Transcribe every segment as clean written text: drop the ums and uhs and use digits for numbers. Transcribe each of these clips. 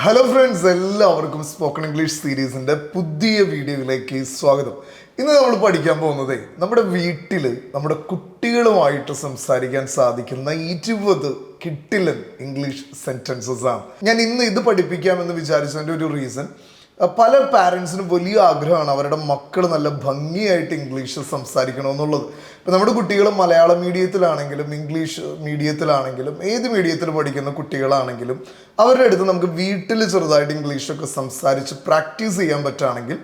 Hello friends, എല്ലാവർക്കും spoken English സീരീസിൻ്റെ പുതിയ വീഡിയോയിലേക്ക് സ്വാഗതം. ഇന്ന് നമ്മൾ പഠിക്കാൻ പോകുന്നത് നമ്മുടെ വീട്ടിൽ നമ്മുടെ കുട്ടികളുമായിട്ട് സംസാരിക്കാൻ സാധിക്കുന്ന 20 കിട്ടിലൻ ഇംഗ്ലീഷ് സെൻറ്റൻസസ് ആണ്. ഞാൻ ഇന്ന് ഇത് പഠിപ്പിക്കാമെന്ന് വിചാരിച്ചതിൻ്റെ ഒരു റീസൺ, പല പാരൻസിനും വലിയ ആഗ്രഹമാണ് അവരുടെ മക്കൾ നല്ല ഭംഗിയായിട്ട് ഇംഗ്ലീഷ് സംസാരിക്കണമെന്നുള്ളത്. ഇപ്പം നമ്മുടെ കുട്ടികൾ മലയാളം മീഡിയത്തിലാണെങ്കിലും ഇംഗ്ലീഷ് മീഡിയത്തിലാണെങ്കിലും ഏത് മീഡിയത്തിൽ പഠിക്കുന്ന കുട്ടികളാണെങ്കിലും അവരുടെ അടുത്ത് നമുക്ക് വീട്ടിൽ ചെറുതായിട്ട് ഇംഗ്ലീഷൊക്കെ സംസാരിച്ച് പ്രാക്ടീസ് ചെയ്യാൻ പറ്റുകയാണെങ്കിൽ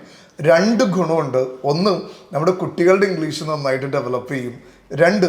രണ്ട് ഗുണമുണ്ട്. ഒന്ന്, നമ്മുടെ കുട്ടികളുടെ ഇംഗ്ലീഷ് നന്നായിട്ട് ഡെവലപ്പ് ചെയ്യും. രണ്ട്,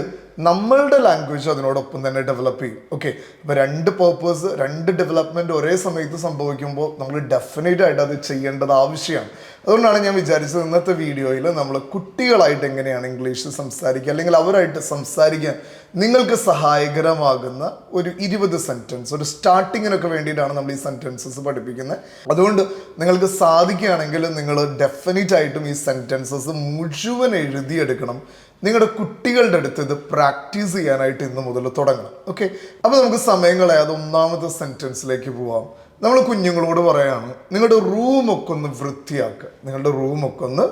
നമ്മളുടെ ലാംഗ്വേജ് അതിനോടൊപ്പം തന്നെ ഡെവലപ്പ് ചെയ്യും. ഓക്കെ, അപ്പോൾ രണ്ട് പേർപ്പസ്, രണ്ട് ഡെവലപ്മെൻറ്റ് ഒരേ സമയത്ത് സംഭവിക്കുമ്പോൾ നമ്മൾ ഡെഫിനറ്റ് ആയിട്ട് അത് ചെയ്യേണ്ടത് ആവശ്യമാണ്. അതുകൊണ്ടാണ് ഞാൻ വിചാരിച്ചത് ഇന്നത്തെ വീഡിയോയിൽ നമ്മൾ കുട്ടികളായിട്ട് എങ്ങനെയാണ് ഇംഗ്ലീഷ് സംസാരിക്കുക, അല്ലെങ്കിൽ അവരായിട്ട് സംസാരിക്കാൻ നിങ്ങൾക്ക് സഹായകരമാകുന്ന ഒരു 20 സെൻറ്റൻസ്, ഒരു സ്റ്റാർട്ടിങ്ങിനൊക്കെ വേണ്ടിയിട്ടാണ് നമ്മൾ ഈ സെൻറ്റൻസസ് പഠിപ്പിക്കുന്നത്. അതുകൊണ്ട് നിങ്ങൾക്ക് സാധിക്കുകയാണെങ്കിൽ നിങ്ങൾ ഡെഫിനറ്റ് ആയിട്ടും ഈ സെൻറ്റൻസസ് മുഴുവൻ എഴുതിയെടുക്കണം. നിങ്ങളുടെ കുട്ടികളുടെ അടുത്ത് ഇത് പ്രാക്ടീസ് ചെയ്യാനായിട്ട് ഇന്ന് മുതൽ തുടങ്ങണം. ഓക്കെ, അപ്പോൾ നമുക്ക് സമയം കളയാതെ ഒന്നാമത്തെ സെൻറ്റൻസിലേക്ക് പോവാം. നമ്മൾ കുഞ്ഞുങ്ങളോട് പറയാണ്, നിങ്ങളുടെ റൂമൊക്കെ ഒന്ന് വൃത്തിയാക്കുക. നിങ്ങളുടെ റൂമൊക്കെ ഒന്ന്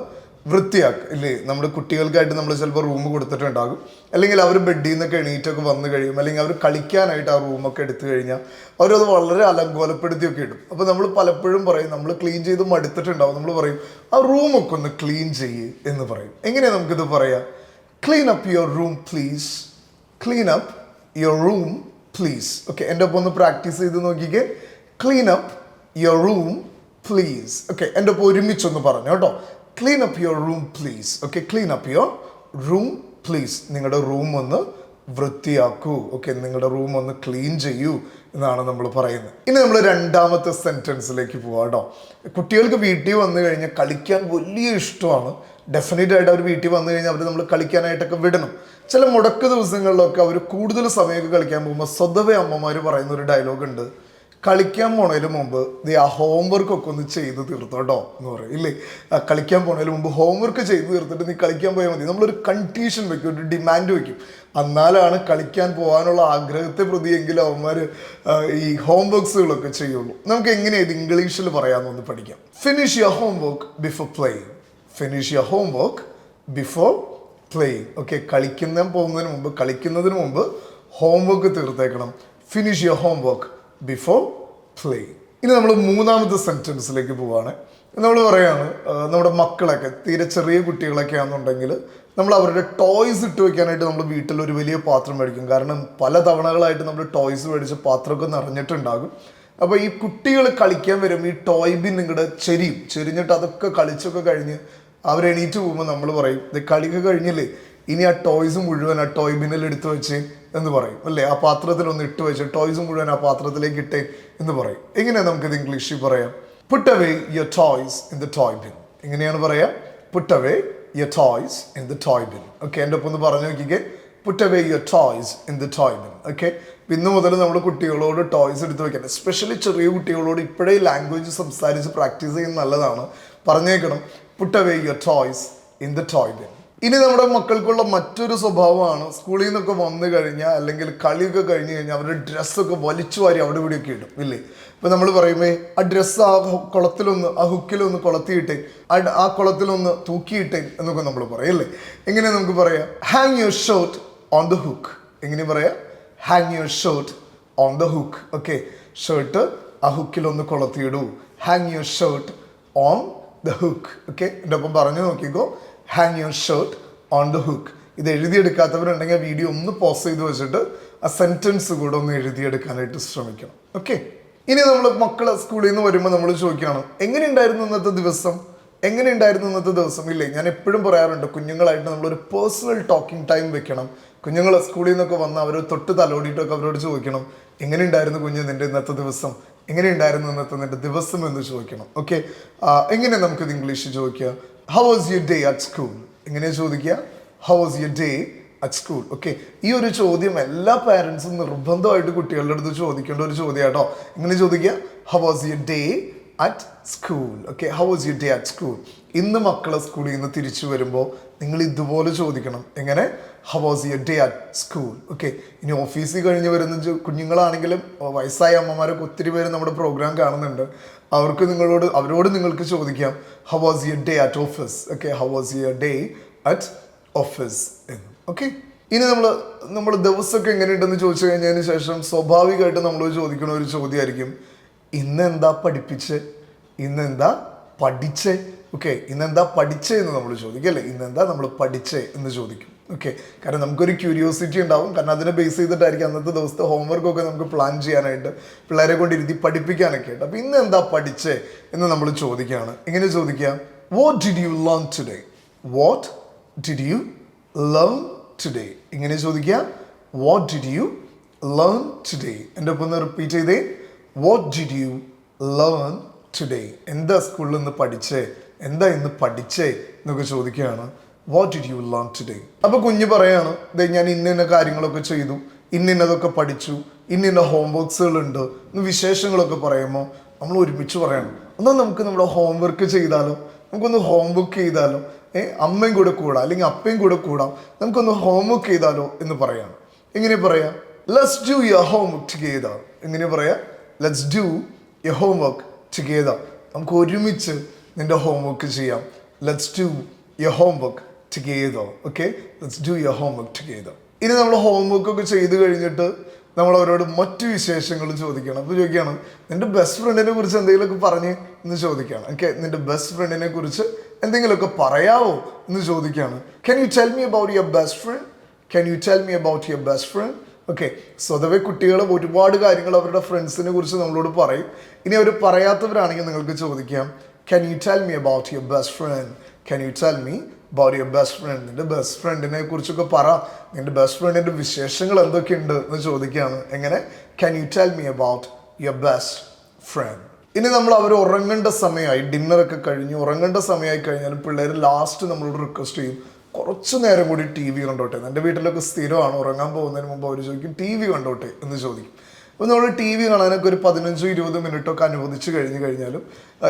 വൃത്തിയാക്കുക. ഇല്ലേ, നമ്മുടെ കുട്ടികൾക്കായിട്ട് നമ്മൾ ചിലപ്പോൾ റൂം കൊടുത്തിട്ടുണ്ടാകും, അല്ലെങ്കിൽ അവർ ബെഡിൽ നിന്നൊക്കെ എണീറ്റൊക്കെ വന്നു കഴിയും, അല്ലെങ്കിൽ അവർ കളിക്കാനായിട്ട് ആ റൂമൊക്കെ എടുത്തു കഴിഞ്ഞാൽ അവരത് വളരെ അലങ്കോലപ്പെടുത്തിയൊക്കെ ഇടും. അപ്പോൾ നമ്മൾ പലപ്പോഴും പറയും, നമ്മൾ ക്ലീൻ ചെയ്ത് മടുത്തിട്ടുണ്ടാവും, നമ്മൾ പറയും ആ റൂമൊക്കെ ഒന്ന് ക്ലീൻ ചെയ്യ് എന്ന് പറയും. എങ്ങനെയാണ് നമുക്കിത് പറയാം? Clean up your room please. Clean up your room please. Okay, എൻ്റെ ഒപ്പം ഒന്ന് പ്രാക്ടീസ് ചെയ്ത് നോക്കിക്കേ. Clean up your room please. Okay, എൻ്റെ ഒപ്പം ഒരുമിച്ചൊന്ന് പറഞ്ഞു കേട്ടോ. Clean up your room please. Okay, clean up your room please. നിങ്ങളുടെ റൂം ഒന്ന് വൃത്തിയാക്കൂ. ഓക്കെ, നിങ്ങളുടെ റൂം ഒന്ന് ക്ലീൻ ചെയ്യൂ എന്നാണ് നമ്മൾ പറയുന്നത്. ഇനി നമ്മൾ രണ്ടാമത്തെ സെൻറ്റൻസിലേക്ക് പോവാം കേട്ടോ. കുട്ടികൾക്ക് വീട്ടിൽ വന്നു കഴിഞ്ഞാൽ കളിക്കാൻ വലിയ ഇഷ്ടമാണ്. ഡെഫിനറ്റ് ആയിട്ട് അവർ വീട്ടിൽ വന്നു കഴിഞ്ഞാൽ അവർ നമ്മൾ കളിക്കാനായിട്ടൊക്കെ വിടണം. ചില മുടക്ക് ദിവസങ്ങളിലൊക്കെ അവർ കൂടുതൽ സമയമൊക്കെ കളിക്കാൻ പോകുമ്പോൾ സ്വതവേ അമ്മമാർ പറയുന്ന ഒരു ഡയലോഗ് ഉണ്ട്, കളിക്കാൻ പോണതിന് മുമ്പ് ആ ഹോംവർക്കൊക്കെ ഒന്ന് ചെയ്ത് തീർത്തോട്ടോ എന്ന് പറയും. ഇല്ലേ, കളിക്കാൻ പോണതിന് മുമ്പ് ഹോംവർക്ക് ചെയ്ത് തീർത്തിട്ട് നീ കളിക്കാൻ പോയാൽ മതി. നമ്മളൊരു കണ്ടീഷൻ വെക്കും, ഒരു ഡിമാൻഡ് വെക്കും. എന്നാലാണ് കളിക്കാൻ പോകാനുള്ള ആഗ്രഹത്തെ പ്രതിയെങ്കിലും അവന്മാർ ഈ ഹോംവർക്സുകളൊക്കെ ചെയ്യുള്ളൂ. നമുക്ക് എങ്ങനെയാണ് ഇത് ഇംഗ്ലീഷിൽ പറയാമെന്നൊന്ന് പഠിക്കാം. Finish your homework before playing. Finish your homework before playing. ഓക്കെ, കളിക്കുന്നതിന് മുമ്പ് ഹോംവർക്ക് തീർത്തേക്കണം. Finish your homework before playing. ഇനി നമ്മൾ മൂന്നാമത്തെ സെൻറ്റൻസിലേക്ക് പോവാണ്. നമ്മൾ പറയാണ്, നമ്മുടെ മക്കളൊക്കെ തീരെ ചെറിയ കുട്ടികളൊക്കെ ആണെന്നുണ്ടെങ്കിൽ നമ്മൾ അവരുടെ ടോയ്സ് ഇട്ട് വയ്ക്കാനായിട്ട് നമ്മൾ വീട്ടിൽ ഒരു വലിയ പാത്രം മേടിക്കും. കാരണം പല തവണകളായിട്ട് നമ്മൾ ടോയ്സ് മേടിച്ച് പാത്രമൊക്കെ നിറഞ്ഞിട്ടുണ്ടാകും. അപ്പോൾ ഈ കുട്ടികൾ കളിക്കാൻ വരുമ്പോൾ ഈ ടോയ് ബിൻ നിങ്ങളുടെ ചെരിഞ്ഞിട്ട് അതൊക്കെ കളിച്ചൊക്കെ കഴിഞ്ഞ് അവരെണീറ്റ് പോകുമ്പോൾ നമ്മൾ പറയും, ഇത് കളിയൊക്കെ കഴിഞ്ഞില്ലേ, ഇനി ആ ടോയ്സ് മുഴുവൻ ആ ടോയ് ബിന്നിൽ എടുത്തു വെച്ച് എന്ന് പറയും. അല്ലേ, ആ പാത്രത്തിലൊന്ന് ഇട്ട് വെച്ച് ടോയ്സ് മുഴുവൻ ആ പാത്രത്തിലേക്ക് ഇട്ടേ എന്ന് പറയും. എങ്ങനെയാണ് നമുക്കിത് ഇംഗ്ലീഷിൽ പറയാം? Puttu away your toys in the toy bin. എങ്ങനെയാണ് പറയാം? Puttu away your toys in the toy bin. Okay, എൻ്റെ ഒപ്പം ഒന്ന് പറഞ്ഞു നോക്കിക്കേ. Puttu away your toys in the toy bin. Okay, ഇന്ന് മുതൽ നമ്മൾ കുട്ടികളോട് ടോയ്സ് എടുത്ത് വെക്കാൻ, എസ്പെഷ്യലി ചെറിയ കുട്ടികളോട് ഇപ്പോഴേ ലാംഗ്വേജ് സംസാരിച്ച് പ്രാക്ടീസ് ചെയ്യുന്നത് നല്ലതാണ്. പറഞ്ഞേക്കണം, put away your toys in the toy bin. ഇനി നമ്മുടെ മക്കൾക്കുള്ള മറ്റൊരു സ്വഭാവമാണ്, സ്കൂളിൽ നിന്നൊക്കെ വന്നു കഴിഞ്ഞാൽ അല്ലെങ്കിൽ കളിയൊക്കെ കഴിഞ്ഞ് കഴിഞ്ഞാൽ അവരുടെ ഡ്രസ്സൊക്കെ വലിച്ചു വാരി അവിടെ ഇവിടെയൊക്കെ ഇടും. ഇല്ലേ, ഇപ്പം നമ്മൾ പറയുമ്പോൾ ആ ഡ്രസ്സ് ആ കുളത്തിലൊന്ന്, ആ ഹുക്കിലൊന്ന് കൊളത്തിയിട്ടേ, ആ കുളത്തിലൊന്ന് തൂക്കിയിട്ടേ എന്നൊക്കെ നമ്മൾ പറയും. അല്ലേ, എങ്ങനെ നമുക്ക് പറയാം? Hang your shirt on the hook. എങ്ങനെ പറയാം? Hang your shirt on the hook. Okay, shirt ആ ഹുക്കിലൊന്ന് കൊളത്തിയിടൂ. Hang your shirt on the hook. Okay, എൻ്റെ ഒപ്പം പറഞ്ഞു നോക്കിക്കോ. Hang your shirt on the hook. ഇത് എഴുതിയെടുക്കാത്തവരുണ്ടെങ്കിൽ ആ വീഡിയോ ഒന്ന് പോസ് ചെയ്ത് വെച്ചിട്ട് ആ സെൻറ്റൻസ് കൂടെ ഒന്ന് എഴുതിയെടുക്കാനായിട്ട് ശ്രമിക്കണം. ഓക്കെ, ഇനി നമ്മൾ മക്കൾ സ്കൂളിൽ നിന്ന് വരുമ്പോൾ നമ്മൾ ചോദിക്കുകയാണ്, എങ്ങനെയുണ്ടായിരുന്നു ഇന്നത്തെ ദിവസം? ഇല്ലേ, ഞാൻ എപ്പോഴും പറയാറുണ്ട്, കുഞ്ഞുങ്ങളായിട്ട് നമ്മളൊരു പേഴ്സണൽ ടോക്കിംഗ് ടൈം വെക്കണം. കുഞ്ഞുങ്ങൾ സ്കൂളിൽ നിന്നൊക്കെ വന്ന് അവർ തൊട്ട് തലോടിയിട്ടൊക്കെ അവരോട് ചോദിക്കണം, എങ്ങനെയുണ്ടായിരുന്നു കുഞ്ഞ് നിൻ്റെ ഇന്നത്തെ ദിവസം? എങ്ങനെയുണ്ടായിരുന്നു നിൻ്റെ ദിവസം എന്ന് ചോദിക്കണം. ഓക്കെ, എങ്ങനെ നമുക്കിത് ഇംഗ്ലീഷിൽ ചോദിക്കുക? How was your day at school? എങ്ങനെയാണ് ചോദിക്കുക? How was your day at school? Okay, ഈ ഒരു ചോദ്യം എല്ലാ പാരൻസും നിർബന്ധമായിട്ട് കുട്ടികളുടെ അടുത്ത് ചോദിക്കേണ്ട ഒരു ചോദ്യം കേട്ടോ. എങ്ങനെ ചോദിക്കുക? How was your day at school? Okay, how was your day at school? ഇന്ന് മക്കളെ സ്കൂളിൽ നിന്ന് തിരിച്ചു വരുമ്പോൾ നിങ്ങൾ ഇതുപോലെ ചോദിക്കണം. എങ്ങനെ? How was your day at school? Okay, ഇനി ഓഫീസിൽ കഴിഞ്ഞ് വരുന്ന കുഞ്ഞുങ്ങളാണെങ്കിലും വയസ്സായ അമ്മമാരൊക്കെ ഒത്തിരി പേര് നമ്മുടെ പ്രോഗ്രാം കാണുന്നുണ്ട്. അവരോട് നിങ്ങൾക്ക് ചോദിക്കാം how was your day at office? Okay, how was your day at office എന്ന്. ഓക്കെ, ഇനി നമ്മൾ ദിവസമൊക്കെ എങ്ങനെയുണ്ടെന്ന് ചോദിച്ചു കഴിഞ്ഞതിന് ശേഷം സ്വാഭാവികമായിട്ട് നമ്മൾ ചോദിക്കുന്ന ഒരു ചോദ്യമായിരിക്കും, ഇന്നെന്താ പഠിപ്പിച്ച്? ഇന്നെന്താ പഠിച്ചേ? ഓക്കെ, ഇന്നെന്താ പഠിച്ചേ എന്ന് നമ്മൾ ചോദിക്കും അല്ലേ? ഇന്നെന്താ നമ്മൾ പഠിച്ചേ എന്ന് ചോദിക്കും. ഓക്കെ, കാരണം നമുക്കൊരു ക്യൂരിയോസിറ്റി ഉണ്ടാവും. കാരണം അതിനെ ബേസ് ചെയ്തിട്ടായിരിക്കും അന്നത്തെ ദിവസത്തെ ഹോംവർക്കൊക്കെ നമുക്ക് പ്ലാൻ ചെയ്യാനായിട്ട്, പിള്ളേരെ കൊണ്ട് ഇരുത്തി പഠിപ്പിക്കാനൊക്കെ ആയിട്ട്. അപ്പോൾ ഇന്ന് എന്താ പഠിച്ചേ എന്ന് നമ്മൾ ചോദിക്കുകയാണ്. എങ്ങനെ ചോദിക്കുക? What did you learn today? What did you learn today? ഇങ്ങനെ ചോദിക്കുക, what did you learn today? എൻ്റെ ഒപ്പം ഒന്ന് റിപ്പീറ്റ് ചെയ്തേ, what did you learn today? എന്താ സ്കൂളിൽ നിന്ന് പഠിച്ചേ? എന്താ ഇന്ന് പഠിച്ചേ എന്നൊക്കെ ചോദിക്കുകയാണ്. What did you learn today? അപ്പോൾ കുഞ്ഞ് പറയാണ്, ഞാൻ ഇന്ന കാര്യങ്ങളൊക്കെ ചെയ്തു, ഇന്നതൊക്കെ പഠിച്ചു, ഇന്ന ഹോംവർക്സുകളുണ്ട് എന്ന് വിശേഷങ്ങളൊക്കെ പറയുമ്പോൾ നമ്മൾ ഒരുമിച്ച് പറയണം, എന്നാൽ നമുക്ക് നമ്മുടെ ഹോംവർക്ക് ചെയ്താലോ, നമുക്കൊന്ന് ഹോംവർക്ക് ചെയ്താലോ, അമ്മയും കൂടെ കൂടാം അല്ലെങ്കിൽ അപ്പയും കൂടെ കൂടാം, നമുക്കൊന്ന് ഹോംവർക്ക് ചെയ്താലോ എന്ന് പറയാണ്. എങ്ങനെ പറയാം? Let's do your homework together. എങ്ങനെ പറയാം? Let's do your homework together. നമുക്ക് ഒരുമിച്ച് നിന്റെ ഹോംവർക്ക് ചെയ്യാം. Let's do your homework together. Okay, let's do your homework together. ഇനി നമ്മൾ ഹോംവർക്കൊക്കെ ചെയ്ത് കഴിഞ്ഞിട്ട് നമ്മൾ അവരോട് മറ്റു വിശേഷങ്ങൾ ചോദിക്കണം. അപ്പോൾ ചോദിക്കുകയാണ്, നിന്റെ ബെസ്റ്റ് ഫ്രണ്ടിനെ കുറിച്ച് എന്തെങ്കിലുമൊക്കെ പറഞ്ഞ് എന്ന് ചോദിക്കുകയാണ്. ഓക്കെ, നിന്റെ ബെസ്റ്റ് ഫ്രണ്ടിനെ കുറിച്ച് എന്തെങ്കിലുമൊക്കെ പറയാവോ എന്ന് ചോദിക്കുകയാണ്. Can you tell me about your best friend? Can you tell me about your best friend? Okay, സ്വതവേ കുട്ടികൾ ഒരുപാട് കാര്യങ്ങൾ അവരുടെ ഫ്രണ്ട്സിനെ കുറിച്ച് നമ്മളോട് പറയും. ഇനി അവർ പറയാത്തവരാണെങ്കിൽ നിങ്ങൾക്ക് ചോദിക്കാം, can you tell me about your best friend? Can you tell me about your best friend? നിന്റെ ബെസ്റ്റ് ഫ്രണ്ടിനെ കുറിച്ചൊക്കെ പറ, നിന്റെ ബെസ്റ്റ് ഫ്രണ്ടിൻ്റെ വിശേഷങ്ങൾ എന്തൊക്കെയുണ്ട് എന്ന് ചോദിക്കുകയാണ്. എങ്ങനെ? Can you tell me about your best friend? ഇനി നമ്മൾ അവർ ഉറങ്ങേണ്ട സമയമായി, ഡിന്നറൊക്കെ കഴിഞ്ഞ് ഉറങ്ങേണ്ട സമയമായി കഴിഞ്ഞാൽ പിള്ളേർ ലാസ്റ്റ് നമ്മളോട് റിക്വസ്റ്റ് ചെയ്യും, കുറച്ച് നേരം കൂടി ടി വി കണ്ടോട്ടെ. എൻ്റെ വീട്ടിലൊക്കെ സ്ഥിരമാണ്, ഉറങ്ങാൻ പോകുന്നതിന് മുമ്പ് അവർ ചോദിക്കും ടി വി കണ്ടോട്ടെ എന്ന് ചോദിക്കും. അപ്പോൾ നമ്മൾ ടി വി കാണാനൊക്കെ ഒരു 15-20 മിനിറ്റൊക്കെ അനുവദിച്ച് കഴിഞ്ഞാലും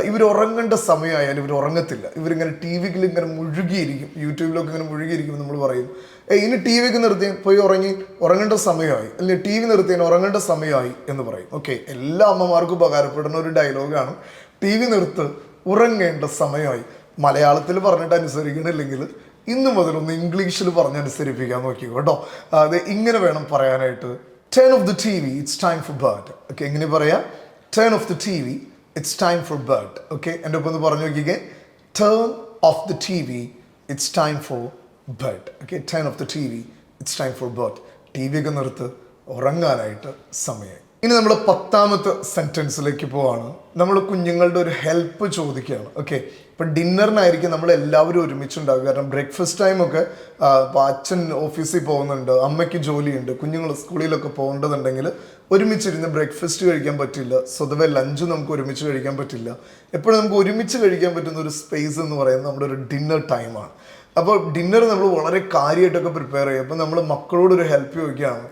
ഇവർ ഉറങ്ങേണ്ട സമയമായാലും ഇവർ ഉറങ്ങത്തില്ല. ഇവരിങ്ങനെ ടി വിയിൽ ഇങ്ങനെ മുഴുകിയിരിക്കും, യൂട്യൂബിലൊക്കെ ഇങ്ങനെ മുഴുകിയിരിക്കും. നമ്മൾ പറയും, ഇനി ടി വിക്ക് നിർത്തിയാൽ പോയി ഉറങ്ങേണ്ട സമയമായി, അല്ലെങ്കിൽ ടി വി നിർത്തിയാൽ ഉറങ്ങേണ്ട സമയമായി എന്ന് പറയും. ഓക്കെ, എല്ലാ അമ്മമാർക്കും ഉപകാരപ്പെടുന്ന ഒരു ഡയലോഗാണ്, ടി വി നിർത്ത്, ഉറങ്ങേണ്ട സമയമായി. മലയാളത്തിൽ പറഞ്ഞിട്ട് അനുസരിക്കണില്ലെങ്കിൽ ഇന്ന് മുതൽ ഒന്ന് ഇംഗ്ലീഷിൽ പറഞ്ഞനുസരിപ്പിക്കാൻ നോക്കിക്കോ കേട്ടോ. അത് ഇങ്ങനെ വേണം പറയാനായിട്ട്. Turn off the TV, it's time for bed. Okay, എങ്ങനെ പറയാം? Turn off the TV, it's time for bed. Okay, എൻ്റെ ഒപ്പം ഒന്ന് പറഞ്ഞു നോക്കിക്കേ. Turn off the TV, it's time for bed. Okay, turn off the TV, it's time for bed. TV ഒക്കെ നിർത്ത്, ഉറങ്ങാനായിട്ട് സമയമായി. ഇനി നമ്മൾ 10ാമത്തെ സെൻറ്റൻസിലേക്ക് പോവാണ്. നമ്മൾ കുഞ്ഞുങ്ങളുടെ ഒരു ഹെൽപ്പ് ചോദിക്കുകയാണ്. ഓക്കെ, ഇപ്പം ഡിന്നറിനായിരിക്കും നമ്മൾ എല്ലാവരും ഒരുമിച്ചുണ്ടാകുക. കാരണം ബ്രേക്ക്ഫാസ്റ്റ് ടൈമൊക്കെ ഇപ്പോൾ അച്ഛൻ ഓഫീസിൽ പോകുന്നുണ്ട്, അമ്മയ്ക്ക് ജോലിയുണ്ട്, കുഞ്ഞുങ്ങൾ സ്കൂളിലൊക്കെ പോകേണ്ടതുണ്ടെങ്കിൽ ഒരുമിച്ചിരുന്ന് ബ്രേക്ക്ഫാസ്റ്റ് കഴിക്കാൻ പറ്റില്ല. സ്വതവേ ലഞ്ച് നമുക്ക് ഒരുമിച്ച് കഴിക്കാൻ പറ്റില്ല. എപ്പോഴും നമുക്ക് ഒരുമിച്ച് കഴിക്കാൻ പറ്റുന്ന ഒരു സ്പേസ് എന്ന് പറയുന്നത് നമ്മുടെ ഒരു ഡിന്നർ ടൈമാണ്. അപ്പോൾ ഡിന്നർ നമ്മൾ വളരെ കാര്യമായിട്ടൊക്കെ പ്രിപ്പയർ ചെയ്യും. അപ്പോൾ നമ്മൾ മക്കളോടൊരു ഹെൽപ്പ് ചോദിക്കുകയാണ്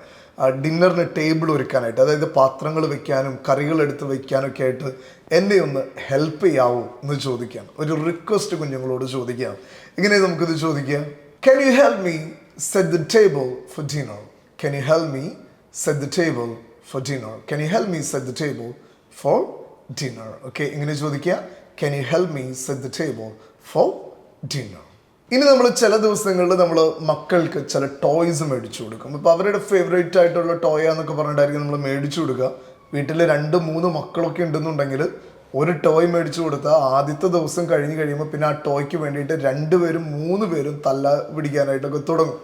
ഡിന്നറിന് ടേബിൾ ഒരുക്കാനായിട്ട്, അതായത് പാത്രങ്ങൾ വെക്കാനും കറികൾ എടുത്ത് വെക്കാനൊക്കെ ആയിട്ട് എന്നെ ഒന്ന് ഹെൽപ്പ് ചെയ്യാവോ എന്ന് ചോദിക്കുകയാണ്. ഒരു റിക്വസ്റ്റ് കുഞ്ഞുങ്ങളോട് ചോദിക്കുകയാണ്. എങ്ങനെ നമുക്കിത് ചോദിക്കാം? Can you help me set the table four dinner? Can you help me set the table four dinner? Can you help me set the table four dinner? Okay, ഇങ്ങനെ ചോദിക്കുക, can you help me set the table four dinner? ഇനി നമ്മൾ ചില ദിവസങ്ങളിൽ നമ്മൾ മക്കൾക്ക് ചില toys മേടിച്ചു കൊടുക്കും. അപ്പോൾ അവരുടെ ഫേവറേറ്റ് ആയിട്ടുള്ള ടോയ് എന്നൊക്കെ പറഞ്ഞിട്ടായിരിക്കും നമ്മൾ മേടിച്ചു കൊടുക്കുക. വീട്ടിൽ 2-3 മക്കളൊക്കെ ഉണ്ടെന്നുണ്ടെങ്കിൽ ഒരു ടോയ് മേടിച്ചു കൊടുത്താൽ ആദ്യത്തെ ദിവസം കഴിയുമ്പോൾ പിന്നെ ആ ടോയ്ക്ക് വേണ്ടിയിട്ട് 2 പേരും 3 പേരും തല്ല പിടിക്കാനായിട്ടൊക്കെ തുടങ്ങും.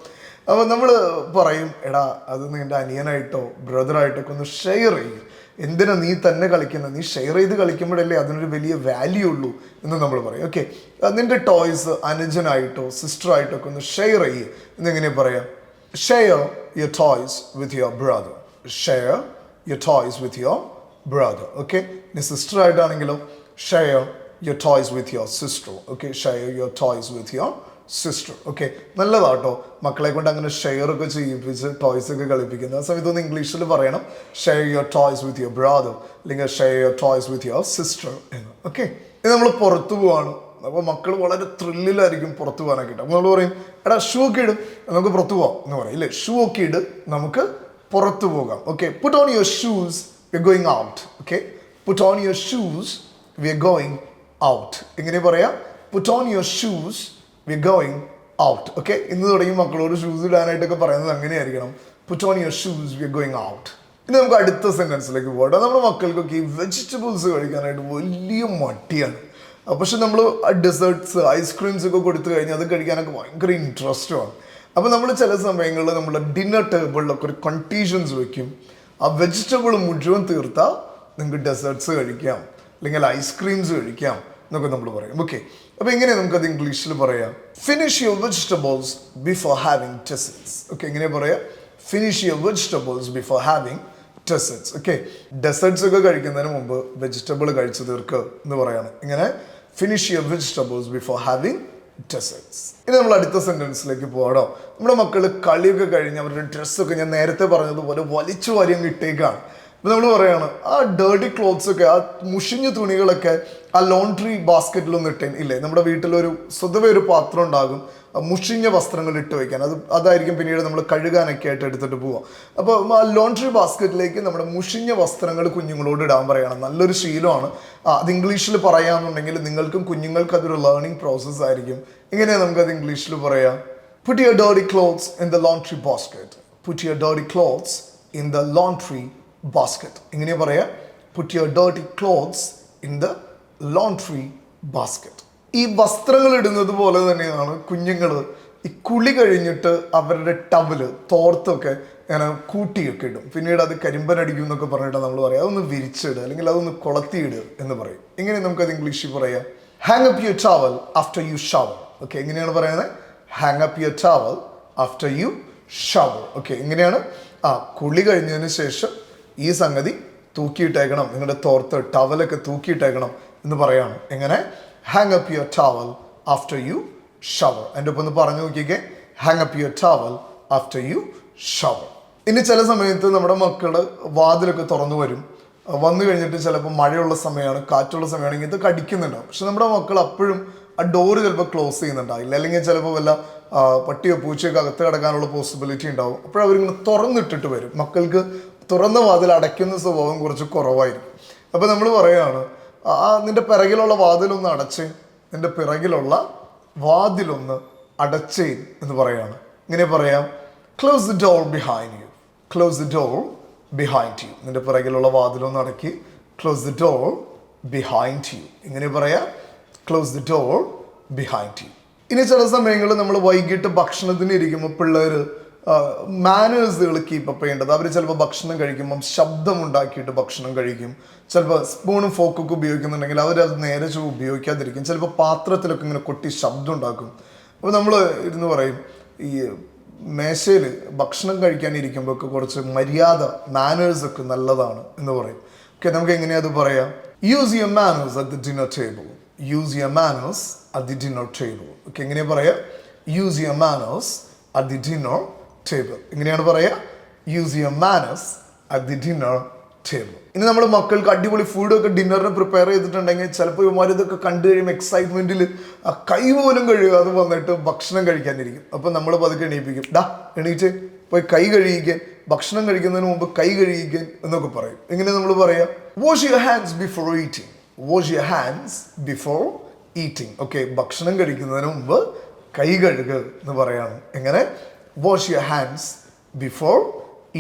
അപ്പോൾ നമ്മൾ പറയും, എടാ അത് നിൻ്റെ അനിയനായിട്ടോ ബ്രദറായിട്ടൊക്കെ ഒന്ന് ഷെയർ ചെയ്യും. എന്തിനാ നീ തന്നെ കളിക്കുന്നത്? നീ ഷെയർ ചെയ്ത് കളിക്കുമ്പോഴല്ലേ അതിനൊരു വലിയ വാല്യൂ ഉള്ളൂ എന്ന് നമ്മൾ പറയും. ഓക്കെ, നിൻ്റെ ടോയ്സ് അനുജനായിട്ടോ സിസ്റ്ററായിട്ടോ ഒക്കെ ഒന്ന് ഷെയർ ചെയ്യ് എന്നെങ്ങനെ പറയാം? Share your toys with your brother. Share your toys with your brother. Okay, ഇനി സിസ്റ്ററായിട്ടാണെങ്കിലോ share your toys with your sister. Okay, share your toys with your sister. Okay, നല്ലതാട്ടോ മക്കളെ കൊണ്ട് അങ്ങനെ ഷെയർ ഒക്കെ ചെയ്യിപ്പിച്ച് ടോയ്സ് ഒക്കെ കളിപ്പിക്കുന്നത്. ആ സമയത്ത് ഒന്ന് ഇംഗ്ലീഷിൽ പറയണം, share your toys with your brother, അല്ലെങ്കിൽ share your toys with your sister എന്ന്. ഓക്കെ, ഇത് നമ്മൾ പുറത്തു പോവാണ്. അപ്പോൾ മക്കൾ വളരെ ത്രില്ലിലായിരിക്കും പുറത്തു പോകാനൊക്കെ. അപ്പോൾ നമ്മൾ പറയും, എടാ ഷൂ ഒക്കെ ഇടും, നമുക്ക് പുറത്തു പോവാം എന്ന് പറയും ഇല്ലേ. ഷൂ ഒക്കെ ഇട്, നമുക്ക് പുറത്തു പോകാം. Okay, put on your shoes, we are going out. Okay, put on your shoes, we are going out. എങ്ങനെ പറയാം? Put on your shoes, we are going out. Okay, ഇന്ന് തുടങ്ങി മക്കളോട് ഷൂസ് ഇടാനായിട്ടൊക്കെ പറയുന്നത് അങ്ങനെയായിരിക്കണം. Put on your shoes, we are going out. ഇനി നമുക്ക് അടുത്ത സെന്റൻസിലേക്ക് പോകട്ടെ. നമ്മുടെ മക്കൾക്കൊക്കെ ഈ വെജിറ്റബിൾസ് കഴിക്കാനായിട്ട് വലിയ മടിയാണ്. പക്ഷെ നമ്മൾ ഡെസേർട്ട്സ്, ഐസ്ക്രീംസ് ഒക്കെ കൊടുത്തു കഴിഞ്ഞാൽ അത് കഴിക്കാനൊക്കെ ഭയങ്കര ഇൻട്രസ്റ്റുമാണ്. അപ്പോൾ നമ്മൾ ചില സമയങ്ങളിൽ നമ്മുടെ ഡിന്നർ ടേബിളിലൊക്കെ ഒരു കണ്ടീഷൻസ് വെക്കും. ആ വെജിറ്റബിൾ മുഴുവൻ തീർത്താൽ നിങ്ങൾക്ക് ഡെസേർട്ട്സ് കഴിക്കാം, അല്ലെങ്കിൽ ഐസ്ക്രീംസ് കഴിക്കാം എന്നൊക്കെ നമ്മൾ പറയും. ഓക്കെ, അപ്പോൾ എങ്ങനെയാണ് നമുക്കത് ഇംഗ്ലീഷിൽ പറയാം? Finish your vegetables before having desserts. Okay, എങ്ങനെ പറയാം? Finish your vegetables before having desserts. Okay, desserts ഒക്കെ കഴിക്കുന്നതിന് മുമ്പ് വെജിറ്റബിൾ കഴിച്ചു തീർക്ക് എന്ന് പറയാണ്. ഇങ്ങനെ finish your vegetables before having desserts. ഇനി നമ്മൾ അടുത്ത സെന്റൻസിലേക്ക് പോകാം. നമ്മുടെ മക്കൾ കളിയൊക്കെ കഴിഞ്ഞ് അവരുടെ ഡ്രസ്സൊക്കെ ഞാൻ നേരത്തെ പറഞ്ഞതുപോലെ വലിച്ചു വാരി അങ്ങ് ഇട്ടേക്കാണ്. അപ്പോൾ നമ്മൾ പറയാണ്, ആ ഡേർട്ടി ക്ലോത്ത്സ് ഒക്കെ, ആ മുഷിഞ്ഞ തുണികളൊക്കെ ആ ലോണ്ട്രി ബാസ്ക്കറ്റിലൊന്നും ഇട്ടേൻ ഇല്ലേ. നമ്മുടെ വീട്ടിലൊരു സ്വതവേ ഒരു പാത്രം ഉണ്ടാകും മുഷിഞ്ഞ വസ്ത്രങ്ങൾ ഇട്ട് വയ്ക്കാൻ. അതായിരിക്കും പിന്നീട് നമ്മൾ കഴുകാനൊക്കെ ആയിട്ട് എടുത്തിട്ട് പോവാം. അപ്പോൾ ആ ലോണ്ട്രി ബാസ്ക്കറ്റിലേക്ക് നമ്മുടെ മുഷിഞ്ഞ വസ്ത്രങ്ങൾ കുഞ്ഞുങ്ങളോട് ഇടാൻ പറയണം. നല്ലൊരു ശീലമാണ്. അത് ഇംഗ്ലീഷിൽ പറയാമെന്നുണ്ടെങ്കിൽ നിങ്ങൾക്കും കുഞ്ഞുങ്ങൾക്ക് അതൊരു ലേണിംഗ് പ്രോസസ്സ് ആയിരിക്കും. എങ്ങനെയാണ് നമുക്കത് ഇംഗ്ലീഷിൽ പറയാം? Put your dirty clothes in the laundry basket. Put your dirty clothes in the laundry basket. എങ്ങനെയാ പറയാ? Put your dirty clothes in the laundry basket. ഈ വസ്ത്രങ്ങൾ ഇടുന്നത് പോലെ തന്നെയാണ് കുഞ്ഞുങ്ങൾ ഈ കുളി കഴിഞ്ഞിട്ട് അവരുടെ ടവല്, തോർത്തൊക്കെ ഇങ്ങനെ കൂട്ടിയൊക്കെ ഇടും. പിന്നീട് അത് കരിമ്പനടിക്കും എന്നൊക്കെ പറഞ്ഞിട്ട് നമ്മൾ പറയാം, അതൊന്ന് വിരിച്ചിടുക അല്ലെങ്കിൽ അതൊന്ന് കൊളത്തിയിടുക എന്ന് പറയും. എങ്ങനെ നമുക്കത് ഇംഗ്ലീഷിൽ പറയാം? Hang up your towel after you shower. Okay, എങ്ങനെയാണ് പറയുന്നത്? Hang up your towel after you shower. Okay, എങ്ങനെയാണ്? കുളി കഴിഞ്ഞതിന് ശേഷം ഈ സംഗതി തൂക്കിയിട്ടേക്കണം, നിങ്ങളുടെ തോർത്ത് ടവലൊക്കെ തൂക്കിയിട്ടേക്കണം എന്ന് പറയാണ്. എങ്ങനെ? Hang up your towel after you shower. എൻ്റെ ഒപ്പം ഒന്ന് പറഞ്ഞു നോക്കിക്കേ, hang up your towel after you shower. ഇനി ചില സമയത്ത് നമ്മുടെ മക്കൾ വാതിലൊക്കെ തുറന്നു വരും. വന്നു കഴിഞ്ഞിട്ട് ചിലപ്പോൾ മഴയുള്ള സമയമാണ്, കാറ്റുള്ള സമയമാണെങ്കിൽ ഇത് കടിക്കുന്നുണ്ടാവും. പക്ഷെ നമ്മുടെ മക്കൾ അപ്പോഴും ആ ഡോറ് ചിലപ്പോൾ ക്ലോസ് ചെയ്യുന്നുണ്ടാവില്ല, അല്ലെങ്കിൽ ചിലപ്പോൾ വല്ല പട്ടിയോ പൂച്ചയൊക്കെ അകത്ത് കിടക്കാനുള്ള പോസിബിലിറ്റി ഉണ്ടാവും. അപ്പോഴവരിങ്ങനെ തുറന്നിട്ടിട്ട് വരും. മക്കൾക്ക് തുറന്ന വാതിൽ അടയ്ക്കുന്ന സ്വഭാവം കുറച്ച് കുറവായിരിക്കും. അപ്പോൾ നമ്മൾ പറയുകയാണ്, നിന്റെ പിറകിലുള്ള വാതിലൊന്ന് അടച്ചേ, നിന്റെ പിറകിലുള്ള വാതിലൊന്ന് അടച്ചേ എന്ന് പറയാണ്. ഇങ്ങനെ പറയാം, close the door behind you. Close the door behind you. നിന്റെ പിറകിലുള്ള വാതിലൊന്ന് അടക്കി. Close the door behind you. ഇങ്ങനെ പറയാം, close the door behind you. ഇനി ചില സമയങ്ങളിൽ നമ്മൾ വൈകിട്ട് ഭക്ഷണത്തിന് ഇരിക്കുമ്പോൾ പിള്ളേർ മാനേഴ്സുകൾ കീപ്പപ്പ് ചെയ്യേണ്ടത്. അവർ ചിലപ്പോൾ ഭക്ഷണം കഴിക്കുമ്പം ശബ്ദം ഉണ്ടാക്കിയിട്ട് ഭക്ഷണം കഴിക്കും. ചിലപ്പോൾ സ്പൂണും ഫോക്കൊക്കെ ഉപയോഗിക്കുന്നുണ്ടെങ്കിൽ അവരത് നേരെ ഉപയോഗിക്കാതിരിക്കും. ചിലപ്പോൾ പാത്രത്തിലൊക്കെ ഇങ്ങനെ കൊട്ടി ശബ്ദം ഉണ്ടാക്കും. അപ്പോൾ നമ്മൾ ഇരുന്ന് പറയും, ഈ മേശയിൽ ഭക്ഷണം കഴിക്കാനിരിക്കുമ്പോൾ ഒക്കെ കുറച്ച് മര്യാദ, മാനേഴ്സൊക്കെ നല്ലതാണ് എന്ന് പറയും. ഓക്കെ, നമുക്ക് എങ്ങനെയാ അത് പറയാം? Use your manners at the dinner table. Use your manners at the dinner table. Okay, എങ്ങനെയാ പറയാ? Use your manners at the dinner table. എങ്ങനെയാണ് പറയുക? Use your manners at the dinner table. ഇനി നമ്മൾ മക്കൾക്ക് അടിപൊളി ഫുഡൊക്കെ ഡിന്നറിന് പ്രിപ്പയർ ചെയ്തിട്ടുണ്ടെങ്കിൽ ചിലപ്പോൾ ഇവന്മാർ ഇതൊക്കെ കണ്ടു കഴിയുമ്പോൾ എക്സൈറ്റ്മെൻറ്റിൽ ആ കൈ പോലും കഴുകാതെ വന്നിട്ട് ഭക്ഷണം കഴിക്കാനിരിക്കും. അപ്പം നമ്മൾ പതുക്കെ എണീപ്പിക്കും, ഡാ എണീറ്റ് പോയി കൈ കഴുകിക്കാൻ, ഭക്ഷണം കഴിക്കുന്നതിന് മുമ്പ് കൈ കഴുകിക്കാൻ എന്നൊക്കെ പറയും. എങ്ങനെ നമ്മൾ പറയാം? Wash your hands before eating. Wash your hands before eating. Okay, ഭക്ഷണം കഴിക്കുന്നതിന് മുമ്പ് കൈ കഴുകുക എന്ന് പറയാണ്. എങ്ങനെ? Wash your hands before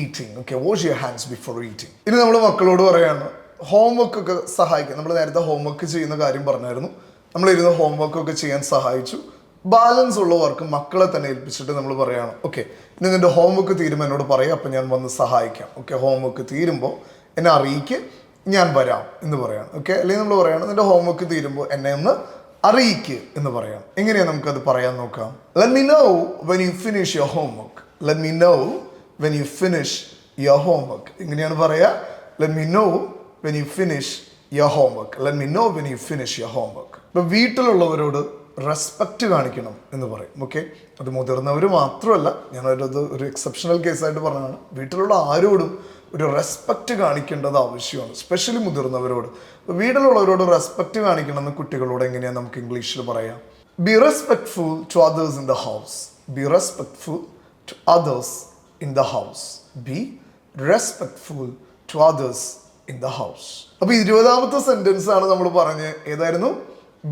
eating. Okay, wash your hands before eating. ഇനി നമ്മൾ മക്കളോട് പറയാണ്, ഹോംവർക്ക് ഒക്കെ സഹായിക്കാം. നമ്മൾ നേരത്തെ ഹോംവർക്ക് ചെയ്യുന്ന കാര്യം പറഞ്ഞായിരുന്നു. നമ്മളിരുന്ന് ഹോംവർക്കൊക്കെ ചെയ്യാൻ സഹായിച്ചു. ബാലൻസ് ഉള്ള വർക്ക് മക്കളെ തന്നെ ഏൽപ്പിച്ചിട്ട് നമ്മൾ പറയാണ്, ഓക്കെ ഇനി നിൻ്റെ ഹോംവർക്ക് തീരുമ്പോൾ എന്നോട് പറയാം, അപ്പം ഞാൻ വന്ന് സഹായിക്കാം. ഓക്കെ, ഹോംവർക്ക് തീരുമ്പോൾ എന്നെ അറിയിക്ക്, ഞാൻ വരാം എന്ന് പറയാണ്. ഓക്കെ, അല്ലെങ്കിൽ നമ്മൾ പറയാണ്, നിൻ്റെ ഹോംവർക്ക് തീരുമ്പോൾ എന്നെ ഒന്ന് അറിയിക്ക് എന്ന് പറയാം. എങ്ങനെയാണ് നമുക്കത് പറയാൻ നോക്കാം? Let me no when you finish your homework. Let me no when you finish your homework. എങ്ങനെയാണ് പറയുക? Let me no when you finish your homework. Let me no when you finish your homework. ഇപ്പം വീട്ടിലുള്ളവരോട് respect കാണിക്കണം എന്ന് പറയും. Okay, അത് മുതിർന്നവർ മാത്രമല്ല, ഒരു എക്സെപ്ഷണൽ കേസായിട്ട് പറഞ്ഞതാണ്. വീട്ടിലുള്ള ആരോടും ഒരു റെസ്പെക്റ്റ് കാണിക്കേണ്ടത് ആവശ്യമാണ്, സ്പെഷ്യലി മുതിർന്നവരോട്. വീട്ടിലുള്ളവരോട് റെസ്പെക്റ്റ് കാണിക്കണമെന്ന് കുട്ടികളോട് എങ്ങനെയാണ് നമുക്ക് ഇംഗ്ലീഷിൽ പറയാം? Be respectful to others in the house. Be respectful to others in the house. Be respectful to others in the house. അപ്പോൾ 20ാമത്തെ സെന്റൻസ് ആണ് നമ്മൾ പറഞ്ഞ് ഏതായിരുന്നു?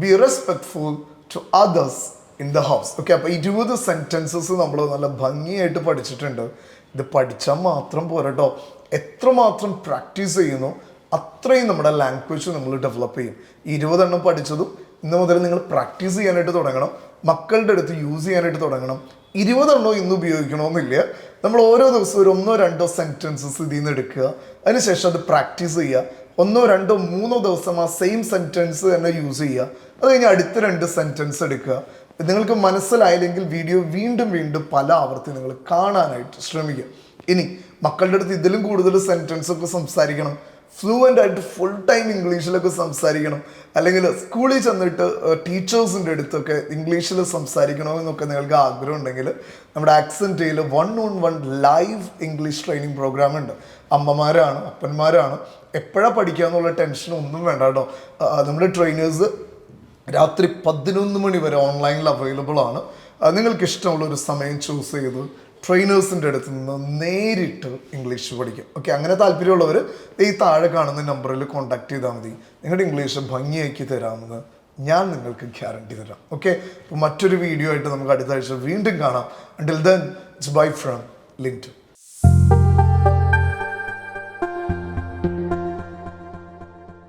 Be respectful to others in the house. Okay, അപ്പോൾ 20 സെന്റൻസസ് നമ്മൾ നല്ല ഭംഗിയായിട്ട് പഠിച്ചിട്ടുണ്ട്. ഇത് പഠിച്ചാൽ മാത്രം പോരട്ടോ, എത്രമാത്രം പ്രാക്ടീസ് ചെയ്യുന്നു അത്രയും നമ്മുടെ ലാംഗ്വേജ് നമ്മൾ ഡെവലപ്പ് ചെയ്യും. 20 എണ്ണം പഠിച്ചതും ഇന്ന് മുതൽ നിങ്ങൾ പ്രാക്ടീസ് ചെയ്യാനായിട്ട് തുടങ്ങണം, മക്കളുടെ അടുത്ത് യൂസ് ചെയ്യാനായിട്ട് തുടങ്ങണം. 20 എണ്ണോ ഇന്ന് ഉപയോഗിക്കണമെന്നില്ല. നമ്മൾ ഓരോ ദിവസവും ഒരു 1-2 സെൻറ്റൻസസ് ഇതിൽ നിന്ന് എടുക്കുക, അതിനുശേഷം അത് പ്രാക്ടീസ് ചെയ്യുക. 1-2-3 ദിവസം ആ സെയിം സെൻറ്റൻസ് തന്നെ യൂസ് ചെയ്യുക. അത് കഴിഞ്ഞ് അടുത്ത 2 സെൻറ്റൻസ് എടുക്കുക. നിങ്ങൾക്ക് മനസ്സിലായില്ലെങ്കിൽ വീഡിയോ വീണ്ടും വീണ്ടും പല ആവർത്തി നിങ്ങൾ കാണാനായിട്ട് ശ്രമിക്കുക. ഇനി മക്കളുടെ അടുത്ത് ഇതിലും കൂടുതൽ സെൻറ്റൻസ് ഒക്കെ സംസാരിക്കണം, ഫ്ലുവൻ്റ് ആയിട്ട് ഫുൾ ടൈം ഇംഗ്ലീഷിലൊക്കെ സംസാരിക്കണം, അല്ലെങ്കിൽ സ്കൂളിൽ ചെന്നിട്ട് ടീച്ചേഴ്സിൻ്റെ അടുത്തൊക്കെ ഇംഗ്ലീഷിൽ സംസാരിക്കണമെന്നൊക്കെ നിങ്ങൾക്ക് ആഗ്രഹം ഉണ്ടെങ്കിൽ നമ്മുടെ ആക്സെൻറ്റയിൽ 1-on-1 live English training program ഉണ്ട്. അമ്മമാരാണ്, അപ്പന്മാരാണ്, എപ്പോഴാണ് പഠിക്കുക എന്നുള്ള ടെൻഷൻ ഒന്നും വേണ്ട കേട്ടോ. നമ്മുടെ ട്രെയിനേഴ്സ് രാത്രി 11 മണി വരെ ഓൺലൈനിൽ അവൈലബിൾ ആണ്. നിങ്ങൾക്ക് ഇഷ്ടമുള്ളൊരു സമയം ചൂസ് ചെയ്ത് ട്രെയിനേഴ്സിൻ്റെ അടുത്ത് നിന്ന് നേരിട്ട് ഇംഗ്ലീഷ് പഠിക്കും. ഓക്കെ, അങ്ങനെ താല്പര്യമുള്ളവർ ഈ താഴെ കാണുന്ന നമ്പറിൽ കോൺടാക്ട് ചെയ്താൽ മതി. നിങ്ങളുടെ ഇംഗ്ലീഷ് ഭംഗിയാക്കി തരാമെന്ന് ഞാൻ നിങ്ങൾക്ക് ഗ്യാരണ്ടി തരാം. ഓക്കെ, അപ്പോൾ മറ്റൊരു വീഡിയോ ആയിട്ട് നമുക്ക് അടുത്ത ആഴ്ച വീണ്ടും കാണാം. Until then it's bye from Linto.